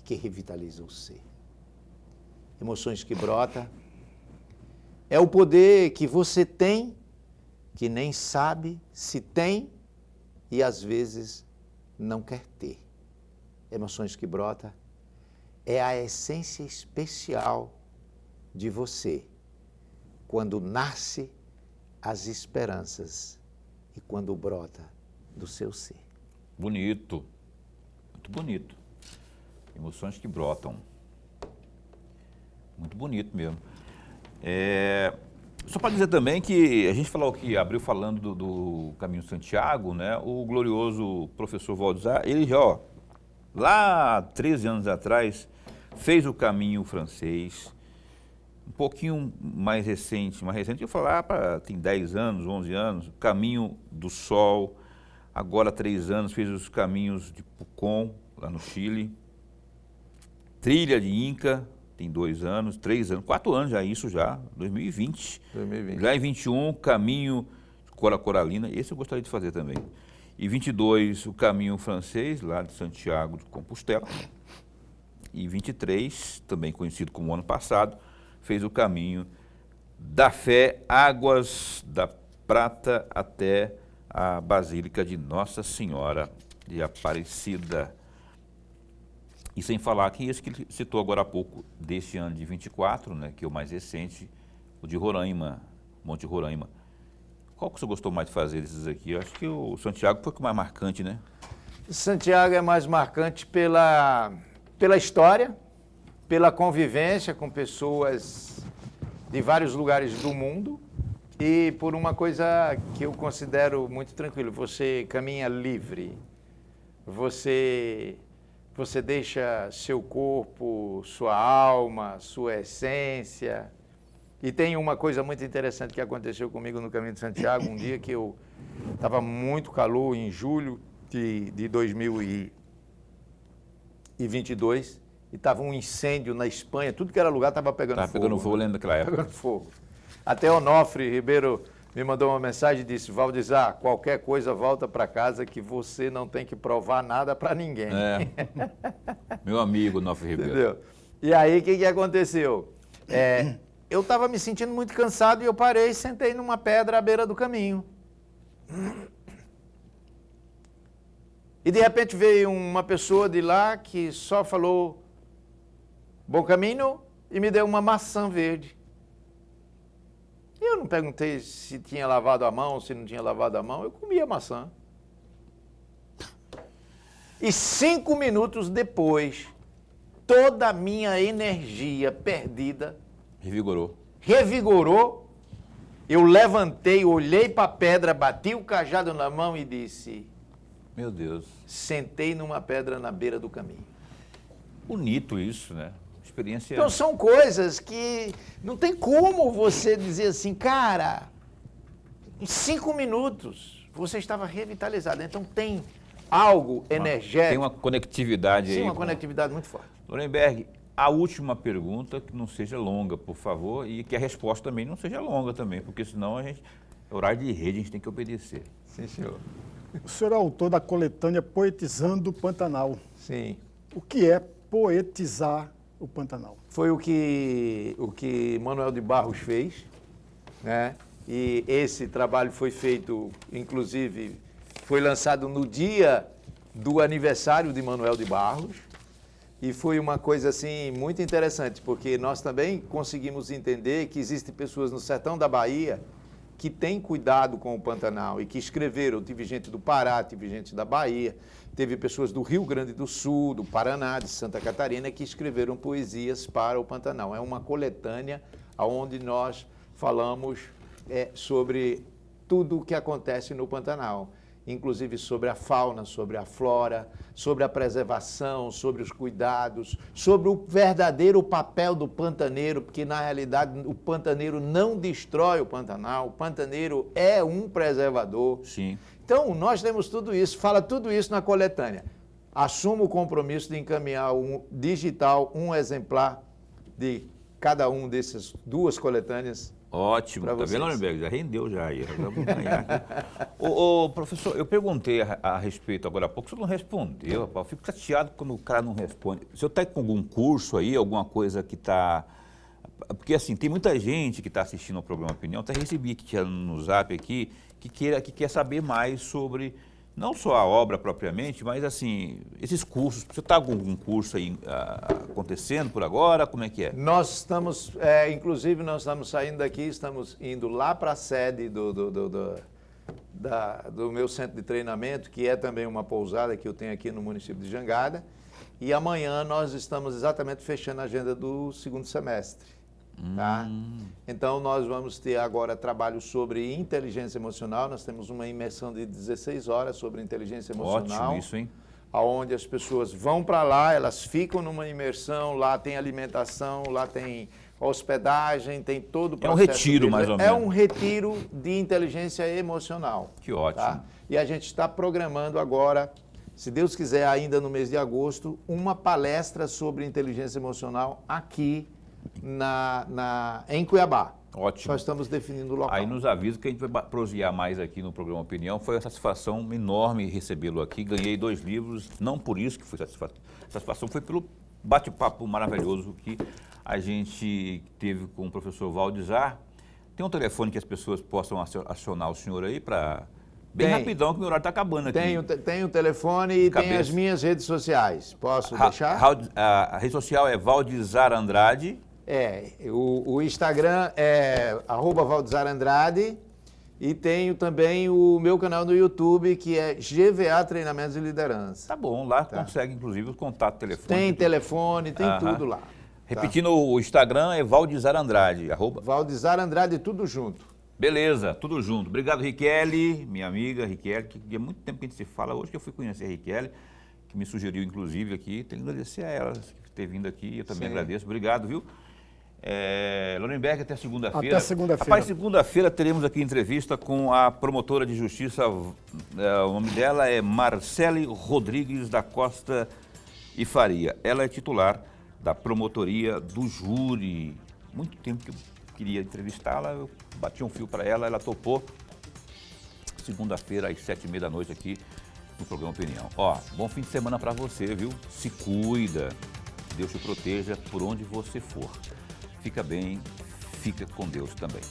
que revitaliza o ser. Emoções que brota é o poder que você tem, que nem sabe se tem e às vezes não quer ter. Emoções que brota é a essência especial de você, quando nasce as esperanças e quando brota do seu ser. Bonito, muito bonito. Emoções que brotam. Muito bonito mesmo. Só para dizer também que a gente falou que abriu falando do Caminho Santiago, né? O glorioso professor Valdizar, ele já, lá 13 anos atrás, fez o caminho francês, um pouquinho mais recente, eu falar, tem 10 anos, 11 anos, Caminho do Sol, agora 3 anos, fez os caminhos de Pucón, lá no Chile, Trilha de Inca, tem 2 anos, 3 anos, 4 anos já, isso já, 2020. Já em 21, Caminho Cora Coralina, esse eu gostaria de fazer também. E 22, o Caminho Francês, lá de Santiago de Compostela. E 23, também conhecido como ano passado, fez o Caminho da Fé, Águas da Prata até a Basílica de Nossa Senhora de Aparecida. E sem falar que esse que ele citou agora há pouco, deste ano de 24, né, que é o mais recente, o de Roraima, Monte Roraima. Qual que você gostou mais de fazer desses aqui? Eu acho que o Santiago foi o mais marcante, né? Santiago é mais marcante pela história, pela convivência com pessoas de vários lugares do mundo e por uma coisa que eu considero muito tranquilo, você caminha livre, você deixa seu corpo, sua alma, sua essência. E tem uma coisa muito interessante que aconteceu comigo no Caminho de Santiago, um dia que eu estava muito calor, em julho de 2022, e estava um incêndio na Espanha, tudo que era lugar estava pegando fogo. Estava pegando fogo, lembro daquela época. Pegando fogo. Até Onofre Ribeiro me mandou uma mensagem e disse, Valdizar, qualquer coisa volta para casa que você não tem que provar nada para ninguém. Meu amigo Onofre Ribeiro. Entendeu? E aí, o que aconteceu? Eu estava me sentindo muito cansado e eu parei e sentei numa pedra à beira do caminho. E de repente veio uma pessoa de lá que só falou bom caminho e me deu uma maçã verde. E eu não perguntei se tinha lavado a mão, se não tinha lavado a mão, eu comi a maçã. E 5 minutos depois, toda a minha energia perdida revigorou. Eu levantei, olhei para a pedra, bati o cajado na mão e disse... Meu Deus. Sentei numa pedra na beira do caminho. Bonito isso, né? Experiência... Então são coisas que não tem como você dizer assim, cara, em 5 minutos você estava revitalizado. Então tem algo energético. Tem uma conectividade aí. Sim, uma conectividade muito forte. Lorenberg, a última pergunta, que não seja longa, por favor, e que a resposta também não seja longa também, porque senão é horário de rede, a gente tem que obedecer. Sim, senhor. O senhor é autor da coletânea Poetizando o Pantanal. Sim. O que é poetizar o Pantanal? Foi o que Manuel de Barros fez, né? E esse trabalho foi feito, inclusive, foi lançado no dia do aniversário de Manuel de Barros, e foi uma coisa assim muito interessante, porque nós também conseguimos entender que existem pessoas no sertão da Bahia que têm cuidado com o Pantanal e que escreveram. Tive gente do Pará, tive gente da Bahia, teve pessoas do Rio Grande do Sul, do Paraná, de Santa Catarina, que escreveram poesias para o Pantanal. É uma coletânea onde nós falamos sobre tudo o que acontece no Pantanal. inclusive sobre a fauna, sobre a flora, sobre a preservação, sobre os cuidados, sobre o verdadeiro papel do pantaneiro, porque na realidade o pantaneiro não destrói o Pantanal, o pantaneiro é um preservador. Sim. Então, nós temos tudo isso, fala tudo isso na coletânea. Assumo o compromisso de encaminhar um digital, um exemplar de cada um dessas 2 coletâneas. Ótimo, tá vendo, Lorenberg? Já rendeu já aí. Vamos ganhar aqui. Ô, professor, eu perguntei a respeito agora há pouco, o senhor não respondeu, rapaz. Eu fico chateado quando o cara não responde. O senhor está com algum curso aí, alguma coisa que está... Porque assim, tem muita gente que está assistindo ao programa Opinião, até recebi aqui no Zap aqui, que quer saber mais sobre, não só a obra propriamente, mas assim, esses cursos. Você está com algum curso aí acontecendo por agora? Como é que é? Nós estamos, inclusive nós estamos saindo daqui, estamos indo lá para a sede do meu centro de treinamento, que é também uma pousada que eu tenho aqui no município de Jangada, e amanhã nós estamos exatamente fechando a agenda do 2º semestre. Tá? Então, nós vamos ter agora trabalho sobre inteligência emocional. Nós temos uma imersão de 16 horas sobre inteligência emocional. Ótimo isso, hein? Onde as pessoas vão para lá, elas ficam numa imersão, lá tem alimentação, lá tem hospedagem, tem todo o processo. É um retiro, mais ou menos. É um retiro de inteligência emocional. Que ótimo. Tá? E a gente está programando agora, se Deus quiser, ainda no mês de agosto, uma palestra sobre inteligência emocional aqui em Cuiabá. Ótimo. Nós estamos definindo o local. Aí nos avisa que a gente vai prosear mais aqui no programa Opinião. Foi uma satisfação enorme recebê-lo aqui. Ganhei 2 livros, não por isso que foi satisfação, foi pelo bate-papo maravilhoso que a gente teve com o professor Valdizar. Tem um telefone que as pessoas possam acionar o senhor aí para... Bem rapidão, que o meu horário está acabando aqui. Tem o telefone e tem as minhas redes sociais. Posso deixar? A rede social é Valdizar Andrade. O Instagram é @ValdizarAndrade e tenho também o meu canal no YouTube, que é GVA Treinamentos de Liderança. Tá bom, lá consegue inclusive o contato telefone. Tem telefone, tem tudo lá. Repetindo, o Instagram é Valdizar Andrade, Valdizar Andrade, tudo junto. Beleza, tudo junto. Obrigado, Riquele, minha amiga Riquele, que há muito tempo que a gente se fala. Hoje que eu fui conhecer a Riquele, que me sugeriu inclusive aqui. Tenho que agradecer a ela por ter vindo aqui, eu também agradeço. Obrigado, viu? Lorenberg, até segunda-feira. Até segunda-feira. Rapaz, segunda-feira teremos aqui entrevista com a promotora de justiça, o nome dela é Marcele Rodrigues da Costa e Faria. Ela é titular da promotoria do júri. Muito tempo que eu queria entrevistá-la, eu bati um fio para ela, ela topou. Segunda-feira, às 7h30 da noite aqui no programa Opinião. Bom fim de semana para você, viu? Se cuida, Deus te proteja por onde você for. Fica bem, fica com Deus também.